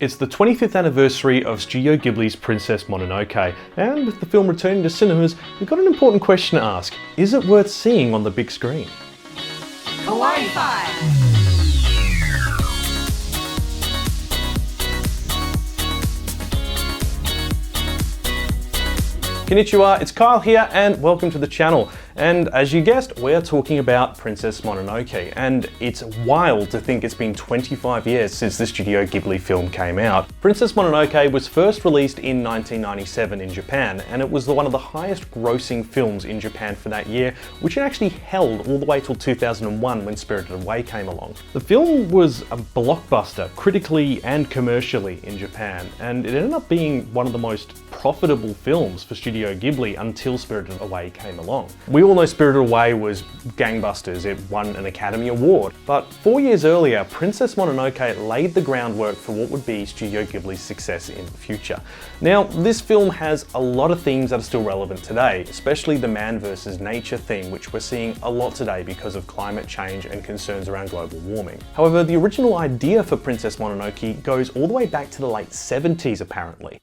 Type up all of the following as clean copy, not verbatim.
It's the 25th anniversary of Studio Ghibli's Princess Mononoke, and with the film returning to cinemas, we've got an important question to ask. Is it worth seeing on the big screen? Kawaii-Fi! Konnichiwa, it's Kyle here and welcome to the channel. And as you guessed, we're talking about Princess Mononoke, and it's wild to think it's been 25 years since the Studio Ghibli film came out. Princess Mononoke was first released in 1997 in Japan, and it was one of the highest grossing films in Japan for that year, which it actually held all the way till 2001 when Spirited Away came along. The film was a blockbuster, critically and commercially in Japan, and it ended up being one of the most profitable films for Studio Ghibli until Spirited Away came along. We all know Spirited Away was gangbusters, it won an Academy Award, but 4 years earlier, Princess Mononoke laid the groundwork for what would be Studio Ghibli's success in the future. Now, this film has a lot of themes that are still relevant today, especially the man versus nature theme, which we're seeing a lot today because of climate change and concerns around global warming. However, the original idea for Princess Mononoke goes all the way back to the late 70s apparently.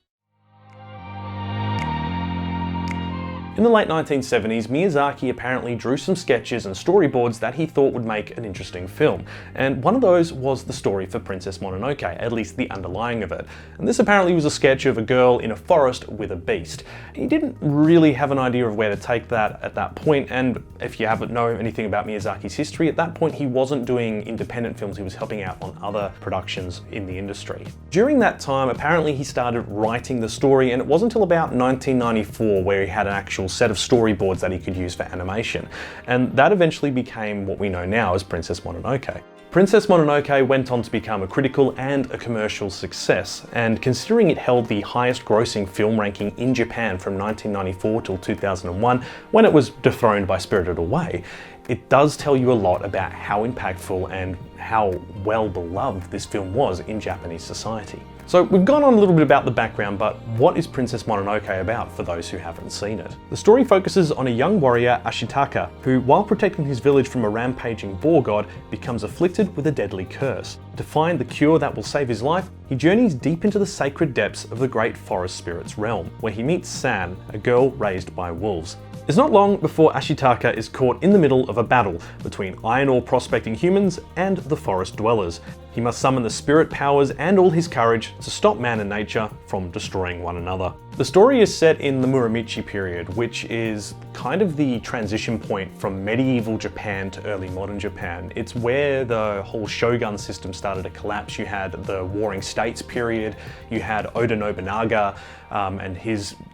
In the late 1970s, Miyazaki apparently drew some sketches and storyboards that he thought would make an interesting film, and one of those was the story for Princess Mononoke, at least the underlying of it. And this apparently was a sketch of a girl in a forest with a beast. He didn't really have an idea of where to take that at that point, and if you haven't know anything about Miyazaki's history, at that point he wasn't doing independent films, he was helping out on other productions in the industry. During that time, apparently he started writing the story, and it wasn't until about 1994 where he had an actual set of storyboards that he could use for animation, and that eventually became what we know now as Princess Mononoke. Princess Mononoke went on to become a critical and a commercial success, and considering it held the highest grossing film ranking in Japan from 1994 till 2001, when it was dethroned by Spirited Away, it does tell you a lot about how impactful and how well beloved this film was in Japanese society. So we've gone on a little bit about the background, but what is Princess Mononoke about for those who haven't seen it? The story focuses on a young warrior, Ashitaka, who, while protecting his village from a rampaging boar god, becomes afflicted with a deadly curse. To find the cure that will save his life, he journeys deep into the sacred depths of the great forest spirit's realm, where he meets San, a girl raised by wolves. It's not long before Ashitaka is caught in the middle of a battle between iron ore prospecting humans and the forest dwellers. He must summon the spirit powers and all his courage to stop man and nature from destroying one another. The story is set in the Muromachi period, which is kind of the transition point from medieval Japan to early modern Japan. It's where the whole shogun system started to collapse. You had the Warring States period, you had Oda Nobunaga and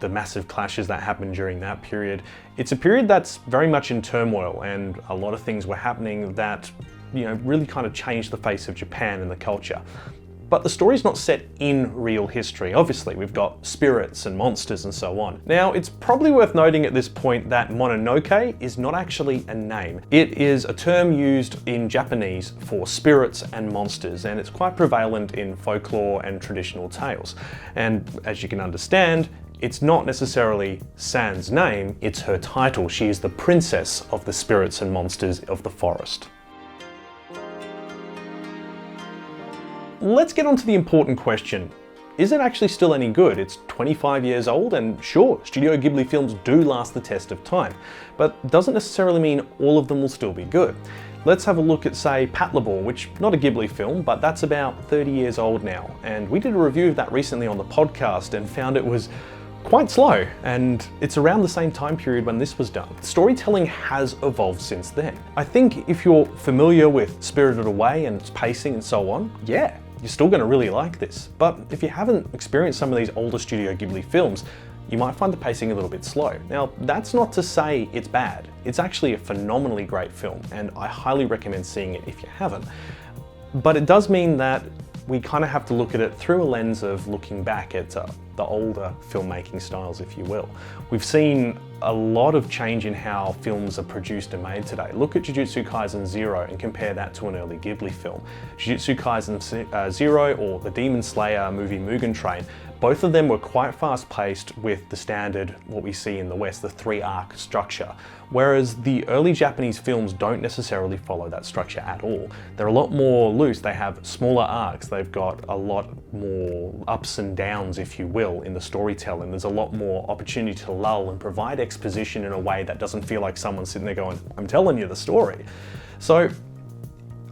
the massive clashes that happened during that period. It's a period that's very much in turmoil, and a lot of things were happening that really kind of changed the face of Japan and the culture. But the story's not set in real history. Obviously, we've got spirits and monsters and so on. Now, it's probably worth noting at this point that Mononoke is not actually a name. It is a term used in Japanese for spirits and monsters, and it's quite prevalent in folklore and traditional tales. And as you can understand, it's not necessarily San's name, it's her title. She is the princess of the spirits and monsters of the forest. Let's get on to the important question. Is it actually still any good? It's 25 years old, and sure, Studio Ghibli films do last the test of time, but doesn't necessarily mean all of them will still be good. Let's have a look at, say, Patlabor, which not a Ghibli film, but that's about 30 years old now, and we did a review of that recently on the podcast and found it was quite slow, and it's around the same time period when this was done. Storytelling has evolved since then. I think if you're familiar with Spirited Away and its pacing and so on, yeah, you're still going to really like this. But if you haven't experienced some of these older Studio Ghibli films, you might find the pacing a little bit slow. Now, that's not to say it's bad. It's actually a phenomenally great film, and I highly recommend seeing it if you haven't. But it does mean that we kind of have to look at it through a lens of looking back at the older filmmaking styles, if you will. We've seen a lot of change in how films are produced and made today. Look at Jujutsu Kaisen 0 and compare that to an early Ghibli film. Jujutsu Kaisen 0 or the Demon Slayer movie Mugen Train, both of them were quite fast-paced with the standard, what we see in the West, the 3-arc structure. Whereas the early Japanese films don't necessarily follow that structure at all. They're a lot more loose, they have smaller arcs, they've got a lot more ups and downs, if you will, in the storytelling. There's a lot more opportunity to lull and provide exposition in a way that doesn't feel like someone's sitting there going, I'm telling you the story. So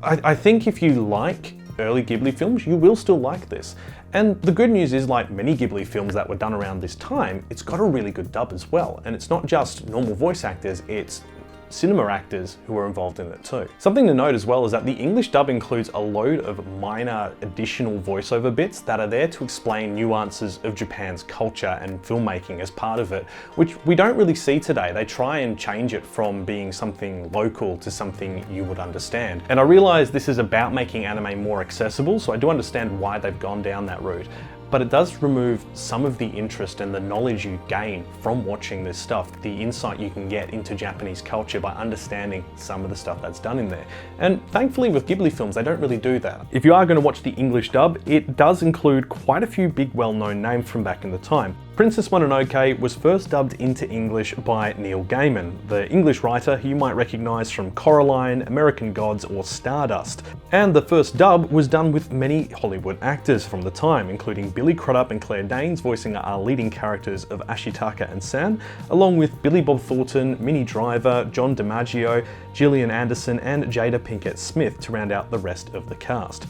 I think if you like early Ghibli films, you will still like this. And the good news is, like many Ghibli films that were done around this time, it's got a really good dub as well. And it's not just normal voice actors, it's cinema actors who are involved in it too. Something to note as well is that the English dub includes a load of minor additional voiceover bits that are there to explain nuances of Japan's culture and filmmaking as part of it, which we don't really see today. They try and change it from being something local to something you would understand. And I realize this is about making anime more accessible, so I do understand why they've gone down that route. But it does remove some of the interest and the knowledge you gain from watching this stuff, the insight you can get into Japanese culture by understanding some of the stuff that's done in there. And thankfully with Ghibli films, they don't really do that. If you are going to watch the English dub, it does include quite a few big well-known names from back in the time. Princess Mononoke was first dubbed into English by Neil Gaiman, the English writer who you might recognise from Coraline, American Gods or Stardust. And the first dub was done with many Hollywood actors from the time, including Billy Crudup and Claire Danes voicing our leading characters of Ashitaka and San, along with Billy Bob Thornton, Minnie Driver, John DiMaggio, Gillian Anderson and Jada Pinkett Smith to round out the rest of the cast.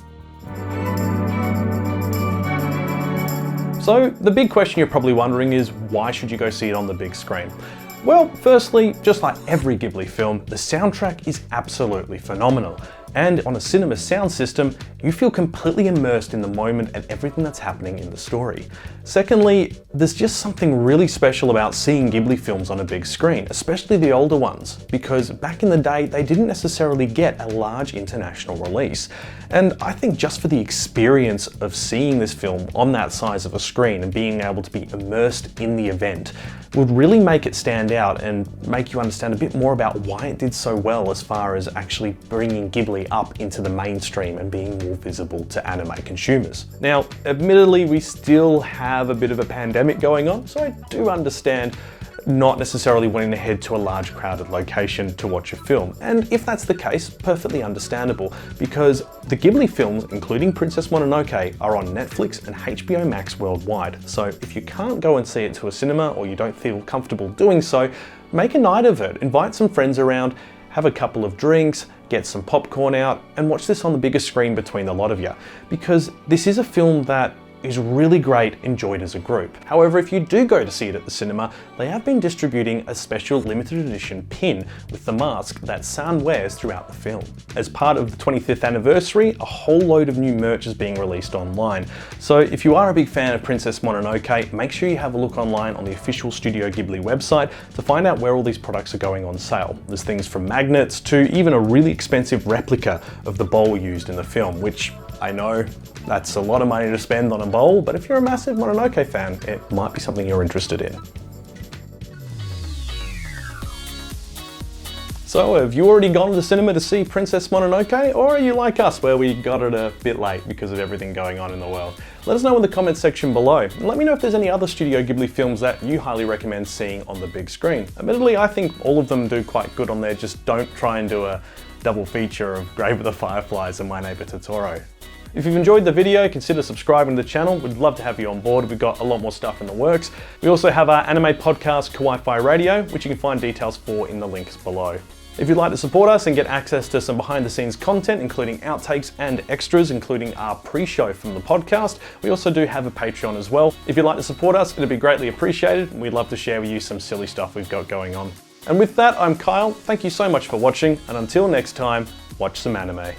So the big question you're probably wondering is, why should you go see it on the big screen? Well, firstly, just like every Ghibli film, the soundtrack is absolutely phenomenal. And on a cinema sound system, you feel completely immersed in the moment and everything that's happening in the story. Secondly, there's just something really special about seeing Ghibli films on a big screen, especially the older ones, because back in the day, they didn't necessarily get a large international release. And I think just for the experience of seeing this film on that size of a screen and being able to be immersed in the event would really make it stand out and make you understand a bit more about why it did so well as far as actually bringing Ghibli up into the mainstream and being more visible to anime consumers. Now, admittedly, we still have a bit of a pandemic going on, so I do understand not necessarily wanting to head to a large crowded location to watch a film. And if that's the case, perfectly understandable, because the Ghibli films, including Princess Mononoke, are on Netflix and HBO Max worldwide. So if you can't go and see it to a cinema or you don't feel comfortable doing so, make a night of it. Invite some friends around, have a couple of drinks, get some popcorn out, and watch this on the biggest screen between the lot of you. Because this is a film that is really great enjoyed as a group. However, if you do go to see it at the cinema, they have been distributing a special limited edition pin with the mask that San wears throughout the film. As part of the 25th anniversary, a whole load of new merch is being released online. So if you are a big fan of Princess Mononoke, make sure you have a look online on the official Studio Ghibli website to find out where all these products are going on sale. There's things from magnets to even a really expensive replica of the bowl used in the film, which I know that's a lot of money to spend on a bowl, but if you're a massive Mononoke fan, it might be something you're interested in. So have you already gone to the cinema to see Princess Mononoke, or are you like us where we got it a bit late because of everything going on in the world? Let us know in the comments section below, and let me know if there's any other Studio Ghibli films that you highly recommend seeing on the big screen. Admittedly, I think all of them do quite good on there, just don't try and do a double feature of Grave of the Fireflies and My Neighbor Totoro. If you've enjoyed the video, consider subscribing to the channel. We'd love to have you on board. We've got a lot more stuff in the works. We also have our anime podcast, Kawaii-Fi Radio, which you can find details for in the links below. If you'd like to support us and get access to some behind the scenes content, including outtakes and extras, including our pre-show from the podcast, we also do have a Patreon as well. If you'd like to support us, it'd be greatly appreciated, and we'd love to share with you some silly stuff we've got going on. And with that, I'm Kyle. Thank you so much for watching, and until next time, watch some anime.